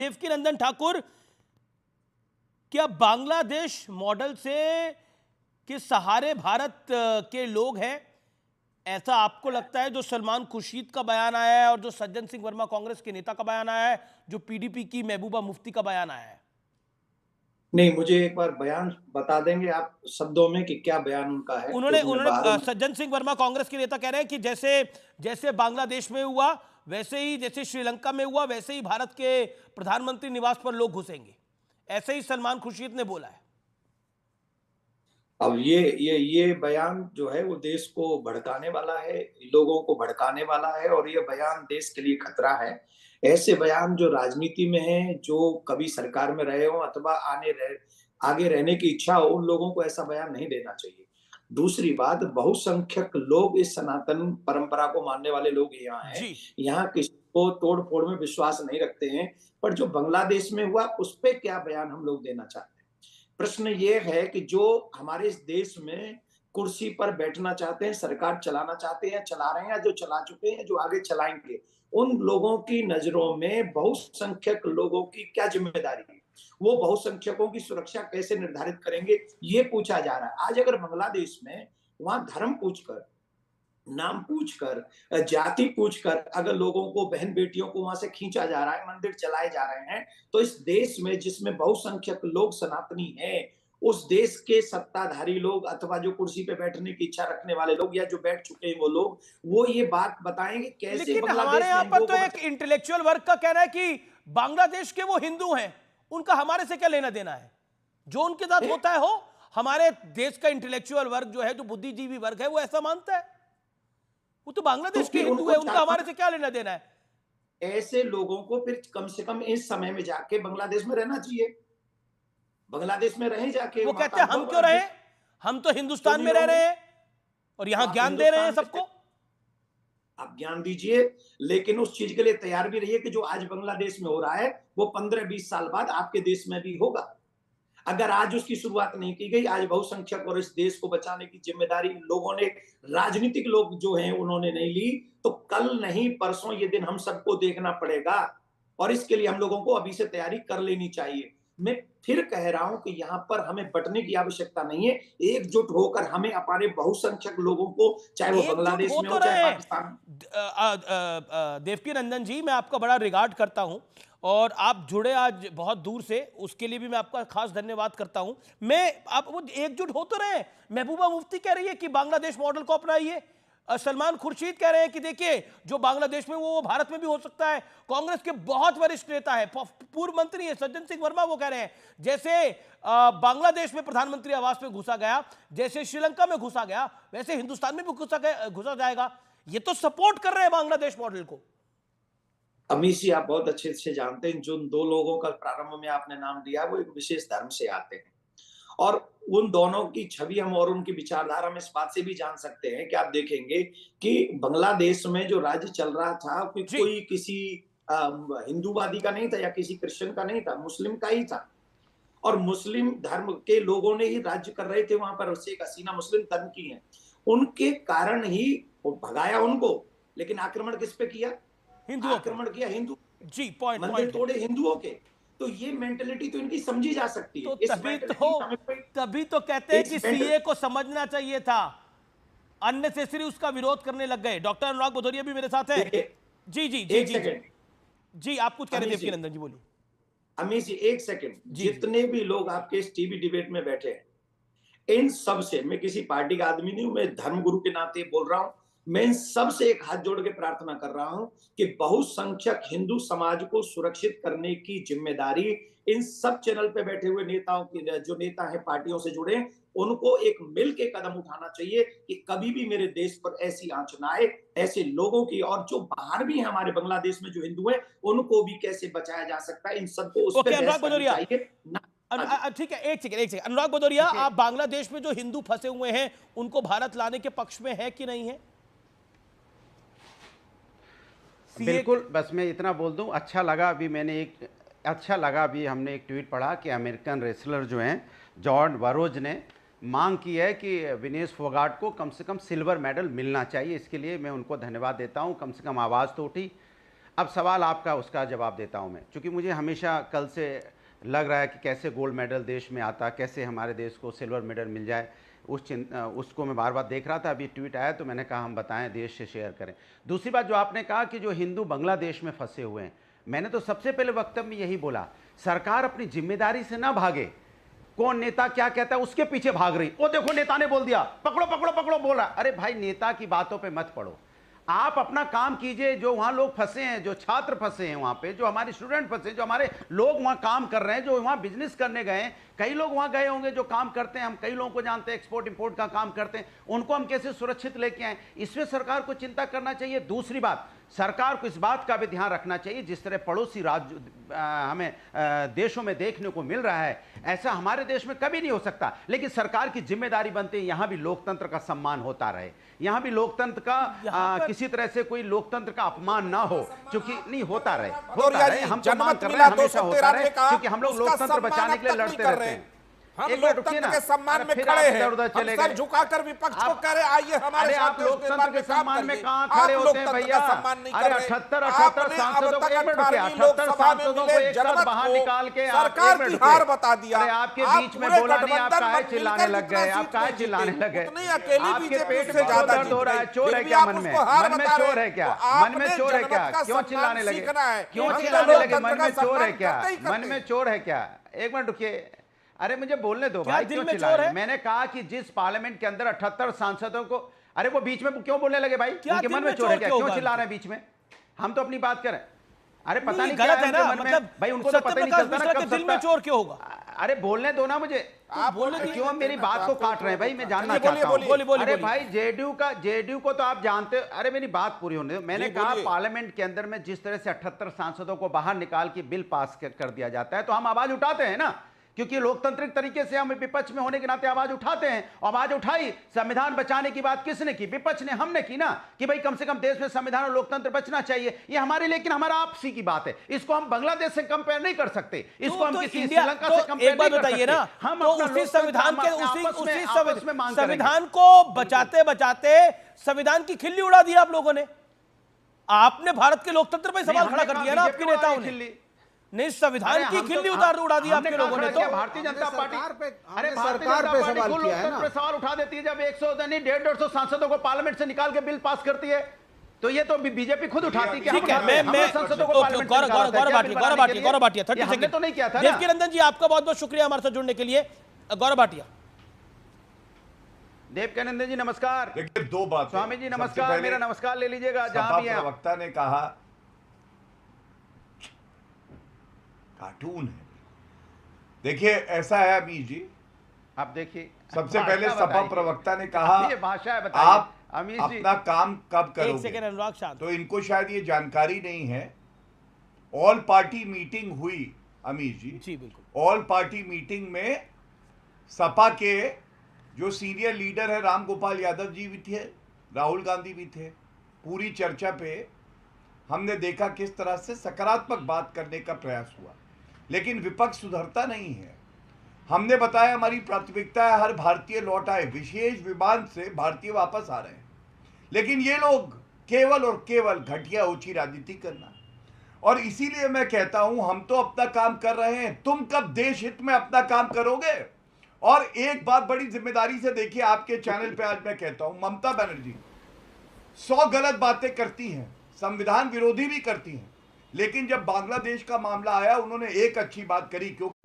देवकीनंदन ठाकुर, क्या बांग्लादेश मॉडल से के सहारे भारत के लोग हैं, ऐसा आपको लगता है? जो सलमान खुर्शीद का बयान आया है और जो सज्जन सिंह वर्मा कांग्रेस के नेता का बयान आया है, जो पीडीपी की महबूबा मुफ्ती का बयान आया है। नहीं, मुझे एक बार बयान बता देंगे आप शब्दों में कि क्या बयान उनका है, उन्होंने क्योंकि मैं बाहर उन्होंने हूं। सज्जन सिंह वर्मा कांग्रेस के नेता कह रहे हैं कि जैसे जैसे बांग्लादेश में हुआ वैसे ही, जैसे श्रीलंका में हुआ वैसे ही भारत के प्रधानमंत्री निवास पर लोग घुसेंगे, ऐसे ही सलमान खुर्शीद ने बोला है। अब ये बयान जो है वो देश को भड़काने वाला है, लोगों को भड़काने वाला है और ये बयान देश के लिए खतरा है। ऐसे बयान जो राजनीति में है, जो कभी सरकार में रहे हो अथवा आगे रहने की इच्छा हो, उन लोगों को ऐसा बयान नहीं देना चाहिए। दूसरी बात, बहुसंख्यक लोग इस सनातन परंपरा को मानने वाले लोग यहाँ हैं। जी, यहाँ किसी को तोड़-फोड़ में विश्वास नहीं रखते हैं, पर जो बांग्लादेश में हुआ उस पे क्या बयान हम लोग देना चाहते हैं। प्रश्न ये है कि जो हमारे इस देश में कुर्सी पर बैठना चाहते हैं, सरकार चलाना चाहते हैं, चला रहे हैं, जो चला चुके हैं, जो आगे चलाएंगे, उन लोगों की नजरों में बहुसंख्यक लोगों की क्या जिम्मेदारी है? वो बहुसंख्यकों की सुरक्षा कैसे निर्धारित करेंगे, ये पूछा जा रहा है। आज अगर बांग्लादेश में वहां धर्म पूछकर, नाम पूछकर, जाति पूछकर अगर लोगों को, बहन बेटियों को वहां से खींचा जा रहा है, मंदिर चलाए जा रहे हैं, तो इस देश में जिसमें बहुसंख्यक लोग सनातनी हैं, उस देश के सत्ताधारी लोग अथवा जो कुर्सी पे बैठने की इच्छा रखने वाले लोग या जो बैठ चुके हैं वो लोग, वो ये बात बताएंगे कैसे लेकिन हमारे बांग्लादेश में यहां पर हिंदुओं तो को एक इंटेलेक्चुअल वर्ग का कहना है कि बांग्लादेश के वो हिंदू हैं, उनका हमारे से क्या लेना देना है, जो उनके साथ बचाए। होता है हो। हमारे देश का इंटेलेक्चुअल वर्ग जो है, जो बुद्धिजीवी वर्ग है, वो ऐसा मानता है। वो तो तो बांग्लादेश के फिर हिंदू उनको है, उनका हमारे चार से क्या लेना देना है। ऐसे लोगों को फिर कम से कम इस समय में जाके बांग्लादेश में रहना चाहिए। बांग्लादेश में रहे जाके, वो वहां का कहते हैं हम अनुभव क्यों रहे, अर्जित हम तो क्यों हिंदुस्तान नहीं में रह रहोगे? रहे हैं और तो यहां आप ज्ञान दे रहे हैं हिंदुस्तान में सबको। आप ज्ञान दीजिए, लेकिन उस चीज के लिए तैयार भी रहिए कि जो आज बांग्लादेश में हो रहा है वो 15-20 साल बाद आपके देश में भी होगा। अगर आज उसकी शुरुआत नहीं की गई, आज बहुसंख्यक और इस देश को बचाने की जिम्मेदारी लोगों ने, राजनीतिक लोग जो हैं उन्होंने नहीं ली, तो कल नहीं परसों ये दिन हम सबको देखना पड़ेगा और इसके लिए हम लोगों को अभी से तैयारी कर लेनी चाहिए। मैं फिर कह रहा हूं कि यहाँ पर हमें बंटने की आवश्यकता नहीं है, एकजुट होकर हमें हमारे बहुसंख्यक लोगों को, चाहे वो एकजुट बांग्लादेश हो में तो हो चाहे रहे हैं। पाकिस्तान। देवकी नंदन जी, मैं आपका बड़ा रिगार्ड करता हूं और आप जुड़े आज बहुत दूर से, उसके लिए भी मैं आपका खास धन्यवाद करता हूं। मैं आप वो एकजुट हो तो रहे हैं। महबूबा मुफ्ती कह रही है कि बांग्लादेश मॉडल को अपनाइए, सलमान खुर्शीद कह रहे हैं कि देखिए जो बांग्लादेश में वो भारत में भी हो सकता है। कांग्रेस के बहुत वरिष्ठ नेता है, पूर्व मंत्री है सज्जन सिंह वर्मा, वो कह रहे हैं जैसे बांग्लादेश में प्रधानमंत्री आवास में घुसा गया, जैसे श्रीलंका में घुसा गया, वैसे हिंदुस्तान में भी घुसा जाएगा। ये तो सपोर्ट कर रहे हैं बांग्लादेश मॉडल को। अमीश जी, आप बहुत अच्छे से जानते हैं जिन दो लोगों का प्रारंभ में आपने नाम दिया वो एक विशेष धर्म से आते हैं और उन दोनों की छवि हम और उनकी विचारधारा में इस बात से भी जान सकते हैं कि आप देखेंगे कि बांग्लादेश में जो राज्य चल रहा था जी, कोई किसी हिंदूवादी का नहीं था या किसी क्रिश्चियन का नहीं था, मुस्लिम का ही था और मुस्लिम धर्म के लोगों ने ही राज्य कर रहे थे वहां पर। शेख हसीना मुस्लिम धर्म की है, उनके कारण ही वो भगाया उनको, लेकिन आक्रमण किस पे किया? हिंदुओं पे। आक्रमण किया हिंदू, जी, पॉइंट मंदिर पॉइंट है। तोड़े हिंदुओं के। तो ये मेंटेलिटी तो इनकी समझी जा सकती है। तो इस मेंटेलिटी का हमें कोई, तभी तो कहते हैं इस कि मेंटल सीए को समझना चाहिए था, अननेसेसरी उसका विरोध करने लग गए। डॉक्टर अनुराग भदौरिया भी मेरे साथ हैं। देखिए, जी जी जी एक जी जी सेकंड जी, आप कुछ कह रहे थे अमीश देवकी जी, नंदन जी, बोलिए। अमीश जी एक सेकंड, जी जी जितने भी लोग आपके इस टीवी डिबेट में बैठे हैं, इन सब से, मैं किसी पार्टी का आदमी नहीं हूं, मैं धर्मगुरु के नाते बोल रहा हूं, मैं इन सब से एक हाथ जोड़ के प्रार्थना कर रहा हूं कि बहुसंख्यक हिंदू समाज को सुरक्षित करने की जिम्मेदारी इन सब चैनल पे बैठे हुए नेताओं की, जो नेता है पार्टियों से जुड़े, उनको एक मिल के कदम उठाना चाहिए कि कभी भी मेरे देश पर ऐसी आंच ना आए। ऐसे लोगों की, और जो बाहर भी है हमारे बांग्लादेश में जो हिंदू है, उनको भी कैसे बचाया जा सकता है, इन सबको उस ओके पर अनुराग बहस करनी भदौरिया, चाहिए ना। हाँ जी, ठीक है, एक सेकंड अनुराग भदौरिया, देखिए, आप बांग्लादेश में जो हिंदू फंसे हुए हैं उनको भारत लाने के पक्ष में है कि नहीं है? सीए। बिल्कुल, बस मैं इतना बोल दूं, अच्छा लगा अभी हमने एक ट्वीट पढ़ा कि अमेरिकन रेसलर जो हैं जॉन बरोज ने मांग की है कि विनेश फोगाट को कम से कम सिल्वर मेडल मिलना चाहिए। इसके लिए मैं उनको धन्यवाद देता हूं, कम से कम आवाज़ तो उठी। अब सवाल आपका, उसका जवाब देता हूं मैं, क्योंकि मुझे हमेशा कल से लग रहा है कि कैसे गोल्ड मेडल देश में आता, कैसे हमारे देश को सिल्वर मेडल मिल जाए, उसको मैं बार बार देख रहा था। अभी ट्वीट आया तो मैंने कहा हम बताएं, देश से शेयर करें। दूसरी बात जो आपने कहा कि जो हिंदू बांग्लादेश में फंसे हुए हैं, मैंने तो सबसे पहले वक्तव्य में यही बोला, सरकार अपनी जिम्मेदारी से ना भागे। कौन नेता क्या कहता है उसके पीछे भाग रही, वो देखो नेता ने बोल दिया, पकड़ो पकड़ो पकड़ो बोल रहा। अरे भाई, नेता की बातों पे मत पड़ो, आप अपना काम कीजिए। जो वहां लोग फंसे हैं, जो छात्र फंसे हैं वहां पे, जो हमारे स्टूडेंट फंसे हैं, जो हमारे लोग वहां काम कर रहे हैं, जो वहां बिजनेस करने गए हैं, कई लोग वहां गए होंगे जो काम करते हैं, हम कई लोगों को जानते हैं, एक्सपोर्ट इंपोर्ट का काम करते हैं, उनको हम कैसे सुरक्षित लेके आए, इसमें सरकार को चिंता करना चाहिए। दूसरी बात, सरकार को इस बात का भी ध्यान रखना चाहिए, जिस तरह पड़ोसी राज्य हमें देशों में देखने को मिल रहा है, ऐसा हमारे देश में कभी नहीं हो सकता। लेकिन सरकार की जिम्मेदारी बनती है यहां भी लोकतंत्र का सम्मान होता रहे, यहां भी लोकतंत्र का किसी तरह से कोई लोकतंत्र का अपमान ना हो, क्योंकि नहीं होता रहे, हम तो मांग कर रहे हैं हमेशा होता रहे, क्योंकि हम लोग लोकतंत्र बचाने के लिए लड़ते रहते हैं। हम लोकतंत्र के सम्मान में खड़े हैं, हम सर झुकाकर विपक्ष को कह रहे आइए हमारे साथ आप लोकतंत्र के सम्मान में कहां खड़े होते हैं भैया? अरे 78 सांसदों को एक मिनट रुकिए, 78 सांसदों को एक साथ बाहर निकाल के सरकार की हार बता दिया। अरे आपके बीच में बोला नहीं, आप काहे चिल्लाने लग गए, आप काहे चिल्लाने लग गए? आपके पेट में क्यों दर्द हो रहा है? चोर है क्या मन में? मन में चोर है क्या? मन में चोर है क्या? क्यों चिल्लाने लगे? क्यों चिल्लाने लगे? मन में चोर है क्या? मन में चोर है क्या? एक मिनट रुकिए, अरे मुझे बोलने दो भाई, क्यों चिल्ला रहे हैं? मैंने कहा कि जिस पार्लियामेंट के अंदर 78 सांसदों को, अरे वो बीच में क्यों बोलने लगे भाई? उनके मन में चोर है क्या? क्यों चिल्ला रहे हैं बीच में? हम तो अपनी बात करें। अरे पता नहीं गलत है ना, मतलब भाई उनको तो पता ही नहीं चलता ना कब दिल में चोर क्यों होगा। अरे बोलने दो ना मुझे, आप बोलने क्यों मेरी बात को काट रहे हैं भाई? मैं जानना चाहता हूं। अरे भाई जेडीयू को तो आप जानते हो। अरे मेरी बात पूरी होने दो। मैंने कहा पार्लियामेंट के अंदर में जिस तरह से 78 सांसदों को बाहर निकाल के बिल पास कर दिया जाता है, तो हम आवाज उठाते हैं ना, क्योंकि लोकतांत्रिक तरीके से हम विपक्ष में होने के नाते आवाज उठाते हैं। आवाज उठाई, संविधान बचाने की बात किसने की? विपक्ष ने, हमने की ना, कि भाई कम से कम देश में संविधान और लोकतंत्र बचना चाहिए। ये हमारे, लेकिन हमारा आपसी की बात है, इसको हम बांग्लादेश से कंपेयर नहीं कर सकते, इसको हम किसी श्रीलंका से कंपेयर नहीं कर सकते। ना, हम तो उसी संविधान के उसी संविधान को बचाते बचाते संविधान की खिल्ली उड़ा दी आप लोगों ने। आपने भारत के लोकतंत्र पर सवाल खड़ा कर दिया ना आपके नेताओं ने। नहीं, संविधान की खिल्ली उड़ा दी आपके लोगों ने। तो भारतीय जनता पार्टी, अरे सरकार पे सवाल किया है ना, सवाल उठा देती है जब 150 सांसदों को पार्लियामेंट से निकाल के बिल पास करती है, तो ये तो बीजेपी खुद उठाती है। ठीक है, मैं सांसदों को गौरव भाटिया 30 सेकंड तो नहीं किया था। देवकी नंदन जी, आपका बहुत बहुत शुक्रिया हमारे साथ जुड़ने के लिए। गौरव भाटिया। देवकानंद जी नमस्कार। देखिए, दो बात, स्वामी जी नमस्कार, मेरा नमस्कार ले लीजिएगा जहां भी है। प्रवक्ता ने कहा कार्टून है। देखिए ऐसा है अमीर जी, आप देखिए, सबसे पहले सपा प्रवक्ता ने कहा ये भाषा है, आप अमीर जी अपना काम कब एक सेकंड अनुराग शांत। करोगे? तो इनको शायद ये जानकारी नहीं है। ऑल पार्टी मीटिंग हुई अमीर जी, जी बिल्कुल। ऑल पार्टी मीटिंग में सपा के जो सीनियर लीडर है राम गोपाल यादव जी भी थे, राहुल गांधी भी थे। पूरी चर्चा पे हमने देखा किस तरह से सकारात्मक बात करने का प्रयास हुआ, लेकिन विपक्ष सुधरता नहीं है। हमने बताया हमारी प्राथमिकता है हर भारतीय लौट आए, विशेष विमान से भारतीय वापस आ रहे हैं, लेकिन ये लोग केवल और केवल घटिया ओछी राजनीति करना। और इसीलिए मैं कहता हूं हम तो अपना काम कर रहे हैं, तुम कब देश हित में अपना काम करोगे? और एक बात बड़ी जिम्मेदारी से देखिए, आपके चैनल पे आज मैं कहता हूं, ममता बनर्जी 100 गलत बातें करती हैं, संविधान विरोधी भी करती हैं, लेकिन जब बांग्लादेश का मामला आया उन्होंने एक अच्छी बात करी, क्योंकि